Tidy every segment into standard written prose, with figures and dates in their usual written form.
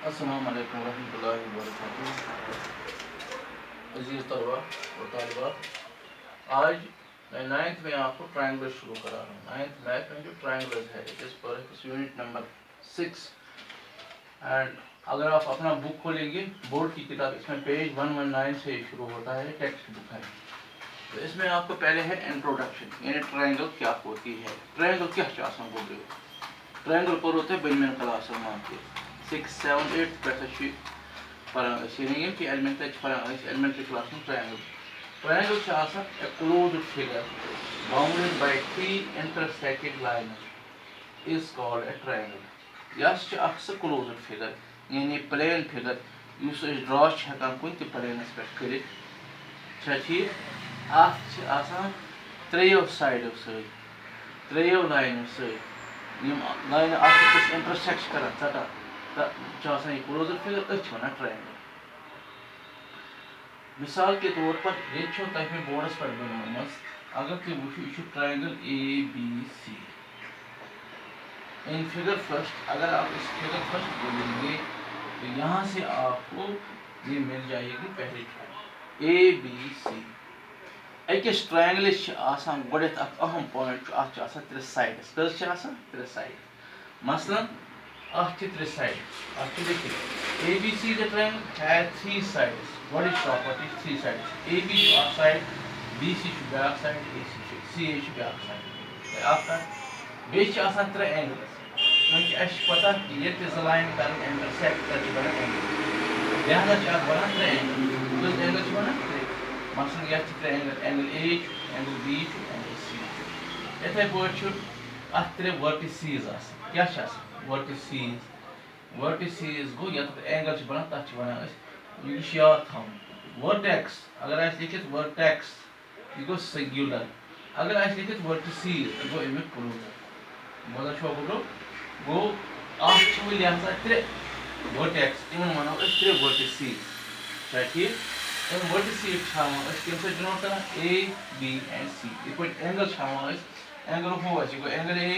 अस्सलाम वालेकुम रहमतुल्लाहि व बरकातुहू। अजीज़ तलबा और तालिबात, आज मैं नाइन्थ में आपको ट्रायंगल शुरू करा रहा हूँ। नाइन्थ मैथ में जो ट्रायंगल्स है इस पर यूनिट नंबर 6। एंड अगर आप अपना बुक खोलेंगे बोर्ड की किताब, इसमें पेज 119 से शुरू होता है, टेक्स्ट बुक है। तो इसमें आपको पहले है इंट्रोडक्शन, यानी ट्रायंगल क्या होती है, ट्रायंगल क्या चाहता बोल ट्रायंगल पर होते बन क्लास मान 6, 7, 8 पे पढ़ान कि एलिमेंट्री क्लास में triangle a closed figure bounded by 3 intersecting lines is called a triangle। यह closed figure यानी प्लेन फिगर उस ड्रा हेकान कुन त प्लेनस पे कर ठीक त्रेयो साइडो सही त्रेयो लाइनों सही लाइन इंटरसेक्ट कर यह क्लोजर फिगर वन ट्रायंगल। मिसाल के तौर पर ये तह बोर्डस पर बन अगर तुम वो triangle ABC in figure first, अगर आप इस फिगर फर्स्ट बोलेंगे तो यहाँ से आपको ये मिल जाएगी पहली ट्रायंगल ABC। अकिस ट्रायंगलस गो अहम पॉइंट त्रे साइड्स त्रे साइड मसलन त्रे साइड लिखित ABC is a triangle has 3 sides। What is property 3 sides? AB side, BC back side, CA back side। आपका बेच त्रे एंगल्स क्योंकि पता कि ये लाइन कर इंटरसेक्ट कर बना एंगल, लिहाजा बना त्रे एंगल एंगल बना त्रे मसलन यह त्रे angle A, angle B, angle C। इथे पे त्रे वर्टिसीज क्या वर्टिसीज गो ये एंगल बना तथ वन यह याद थवन वर्टेक्स। अगर लिखित वर्टेक्स यह गो सिंगुलर, अगर लिखित वर्टिसीज गो अमिक प्लूरल बोला गो लिहाजा त्रे वर्टेक्स इन वनो त्रे वर्टिसीज ठीक। इन वर्टिसीज कम डिनोट कर A, B and C। ये एंगल एंगल हो angle A,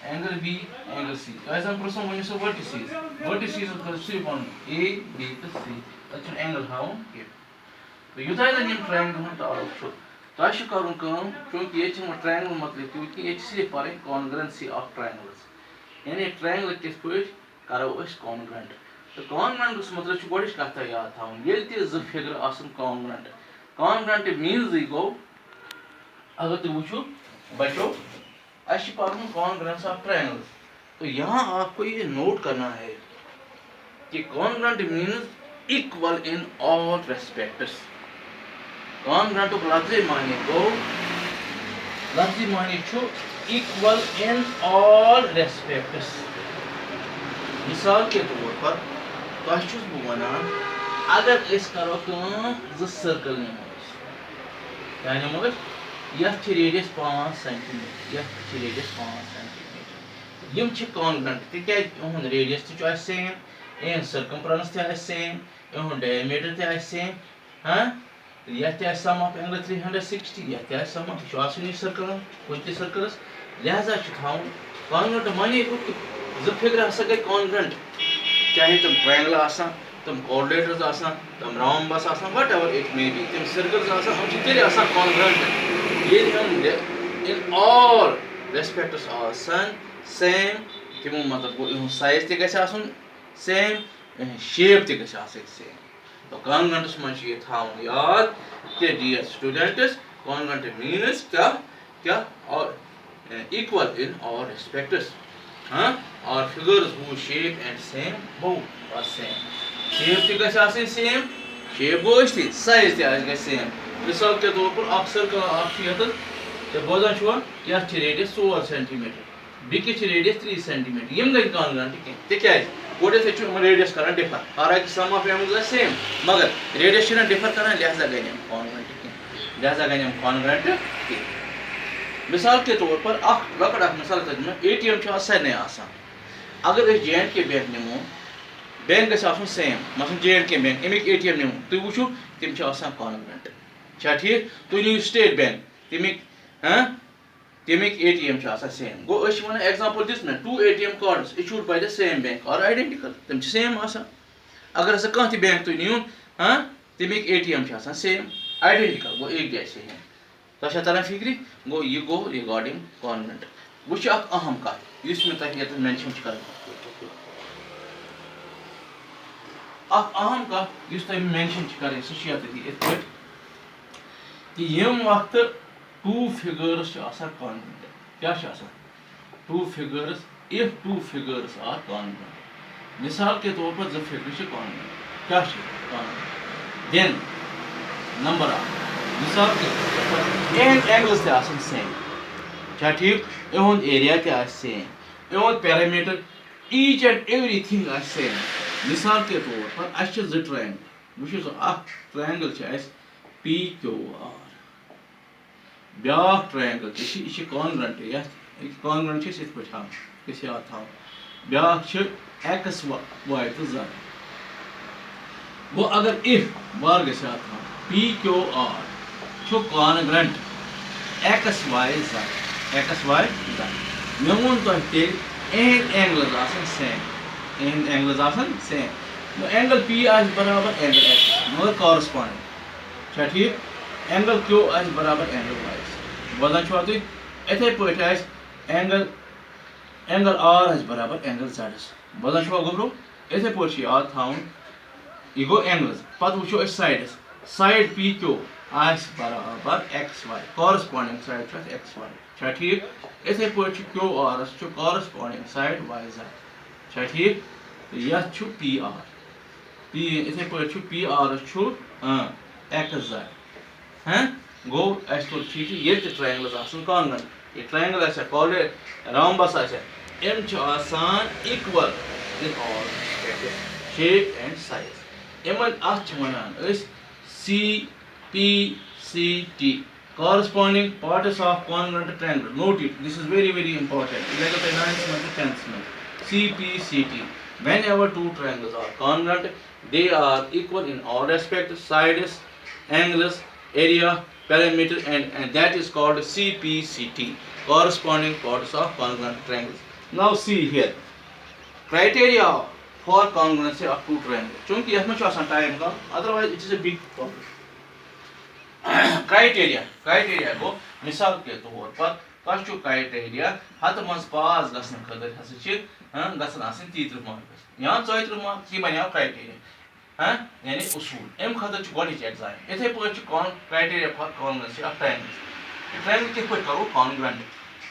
angle B, angle C। तो वन सो वर्टिसीज सिर्फ वन A, B तो C तक एंगल हावन तो यूथा ट्रायंगल तारुफ तह कर क्योंकि ये ट्रायंगल मतलब तूत कि सिर्फ पढ़ कॉन्ग्रुएंसी ऑफ ट्रायंगल्स, यानी ट्रायंगल किस पे करो कॉन्ग्रुएंट। तो कॉन्ग्रुएंट मतलब गो कथ याद थवन ये जो figure congruent. Congruent means go अगर तुम वो बचो पढ़ कॉन्ग्रुएंस ऑफ ट्रायंगल्स। तो यहाँ आपको ये नोट करना है कि congruent means equal in all respects. Congruent लफ्ज़ी मानी गो लफ्ज़ी मानी इक्वल इन ऑल रेस्पेक्ट्स। मिसाल के तौर पर तह वन अगर करो जो सर्कल नमो क्या नमो यह रेडियस 5 सेंटीमीटर यह रेडियस 5 सेंटीमीटर यम कॉन्ग्रुएंट तिह रेडियस सेम इन सर्कमफ्रेंस सेम इन डायमीटर सेम हाँ यह सम ऑफ एंगल 360 यह सम ऑफ सर्कल कुछ सर्कलस लिहाजा कॉन्ग्रुएंट माने जो फिगर गई कॉन्ग्रुएंट चाहे तुम ट्रायंगल तुम कोऑर्डिनेटर्स तुम rhombus whatever it may be तुम circles congruent in all respects same तमो मतलब साइज तक सेम शेप तक सेम। तो कॉन्ग्रुएंट्स मज ये थवन याद कि डियर स्टूडेंट्स कॉन्ग्रुएंट मीन्स क्या और इक्वल इन ऑल रेस्पेक्ट्स हाँ और figures who shape and same both are same. Shape तक सेम शेप गो साइज तक सेम। मिसाल के तौर पर सर्कल तो बोजान यह रेडियस 4 सेंटीमीटर बिकिस रेडियस 3 सेंटीमीटर यम गई कॉन्ग्रुएंट क्या गोडे रेडियस कर डिफर हालांकि सम ऑफ एंगल्स सेम मगर रेडियस डिफर कर लिहाजा गई कॉन्ग्रुएंट मिसाल के तौर पर लकड़ मिसाल ATM सारे अगर J&K बैंक नमो बैंक गो सेम मसलन J&K बैंक अमिक ATM नमो तुम वो तम कॉन्ग्रुएंट ठीक। तुम नीव स्टेट बैंक तमिक हाँ तमिक ATM same go one example this 2 ATM cards issued by the same bank और आइडेंटिकल तम सेम अगर हसा कह बैंक तुम नीन हाँ तमिक ATM सेम आइडेंटिकल गो एक जैसे हैं तो तरह फिक्री गो यह गो रिगार्डिंग कॉन्वेंट वह अहम कत मे तक मेंशन कर अहम कत मेंशन कर सह कि यम वक्त टू फिगर्स कॉन्वेंट क्या 2 figures if 2 figures are congruent मिसाल के तौर पर जब फिगर कॉन्वेंट क्या कॉन्वेंट देन नंबर ऑफ मिसाल के तौर पर एंगल्स ते सेम क्या ठीक इहुंद एरिया ते सेम इहुंद parameter each and everything same मिसाल के तौर पर अस जो ट्रायंगल वो ट्रायंगल PQR ब्याक ट्रायंगल यह कॉन्ग्रेंट यह कॉन्ग्रेंट इत पे याद थो ब्याक XY तो Z गो अगर इफ बार ग याद थो PQR कॉन्ग्रेंट XY Z मे वो तेल angles same angles same angle P बराबर एंगल X मगर कॉरस्पॉन्डिंग ठीक एंगल Q बराबर एंगल Y बोलान छो तुम इथे पे एंगल R बराबर एंगल Z बोलान छो गोब्रो इथे पे याद थवन यह गो एंगल्स पत वो साइडस साइड PQ बराबर XY कॉरस्पॉन्डिंग साइड XY ठीक इथे पे QR कॉरस्पॉन्डिंग साइड YZ ठीक यह PR इथे पे PR XZ हाँ गो तो ठीक ये ट्रायंगल्स कॉन्वेंट ये triangle coordinate rhombus equal in all shape and size इमन one CPCT corresponding parts of congruent triangle note it this is very important like the 9th month 10th month CPCT whenever two triangles are congruent they are equal in all respects sides angles area perimeter and that is called CPCT corresponding parts of congruent triangles. Now see here criteria for congruency of two triangles chunki yah mein chhu time ka otherwise it is a big problem criteria go misal ke taur par kas chu criteria hat mans pass gasne khatir hasa chi gasan asin 30 marks yahan 34 marks ye banya criteria यानी उसूल अम खतर गोच exam इथे पे criteria for congruency of triangles triangle कित पे करो congruent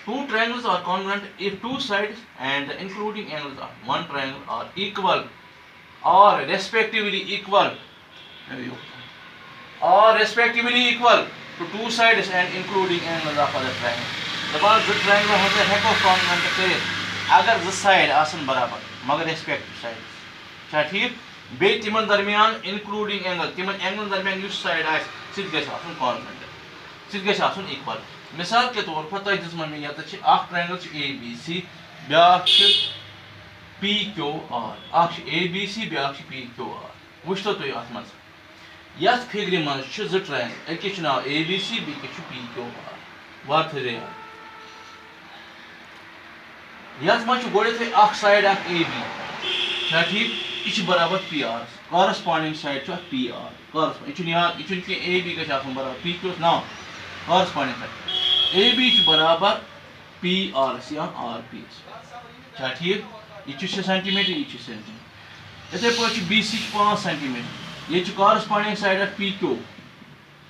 two triangles are congruent if two sides and including angles of one triangle are equal और respectively equal to two sides and including angles of other triangle दपान जो triangle हसे हेको congruent कर अगर जो साइड आसन बराबर मगर रेस्पेक्टिव साइड क्या ठीक बे तिमन दरमियान इंक्लूडिंग एंगल तिमन एंगल दरमियान युस साइड आस सित गछ आसन कॉन्ग्रुएंट सित गछ आसन इक्वल मिसाल के तौर पर तय दिस मन यत छ अख ट्रायंगल छ ABC ब्याक छ PQR अख छ ABC ब्याक छ PQR वुछतो तय अथ मन यस फिगर मन छ ज ट्रायंगल एक छ नाम ABC बे छ PQR वार थे यस मन छ गोडे थे अख साइड अख AB क्या ठीक यह बराबर PR corresponding side PR corresponding यह AB गछ आसन बराबर PQ ना कॉरस्पॉन्डिंग साइड AB बराबर PR या RP क्या ठीक यह 6 सेंटीमीटर यह सेंटीमीटर इथे पे BC 5 सेंटीमीटर यह कॉरस्पॉन्डिंग साइड PQ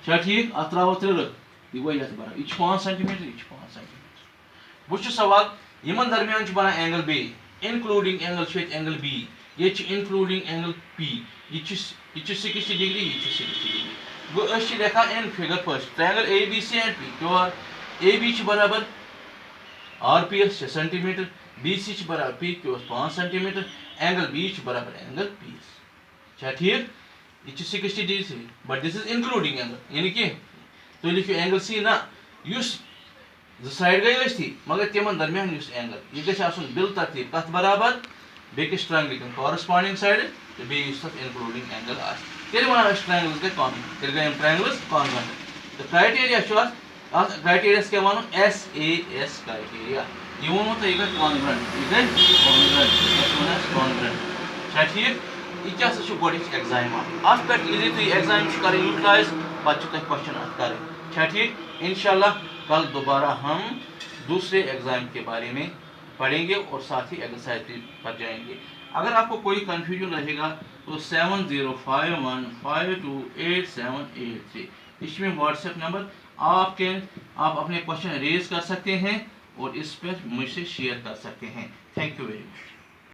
क्या ठीक अत त्रो 3 रख यह यह बराबर यह 5 सेंटीमीटर यह 5 सेंटीमीटर वो सवाल यमन दरमियान बना angle B including angle B ये इंक्लूडिंग एंगल P ये 60 डिग्री ये 60 डिग्री गो अस देखा in figure first triangle ABC and PQR AB बराबर RPS 6 सेंटीमीटर BC बराबर PQ 5 सेंटीमीटर एंगल B बराबर एंगल P क्या ठीक ये 60 degree but this is including angle यानी कि तो लिखियो एंगल C ना युस जो साइड गई थी मगर तिमन दरमियान युस एंगल यह गछ आसन बिल तरतीब कत बराबर बेकिस ट्रायंगल कॉरस्पॉन्डिंग साइड तो बे इंक्लूडिंग एंगल तेल वन ट्रायंगल्स गए कॉन्ग्रुएंट तेल गए ट्रायंगल्स कॉन्ग्रुएंट तो क्राइटेरिया क्राइटेरिया क्या वन SAS क्राइटेरिया ये वो तो ये कॉन्ग्रुएंट क्या ठीक यह क्या गोडिच एग्जाम अत पे ये तुम एग्जाम कर यूटिलाइज पे क्वेश्चन अत कर ठीक। इंशाल्लाह कल दोबारा हम दूसरे एग्जाम के बारे में पढ़ेंगे और साथ ही एक्सरसाइज पर जाएंगे। अगर आपको कोई कंफ्यूजन रहेगा तो 7051528783 इसमें व्हाट्सएप नंबर आप अपने क्वेश्चन रेज कर सकते हैं और इस पर मुझसे शेयर कर सकते हैं। Thank you very much.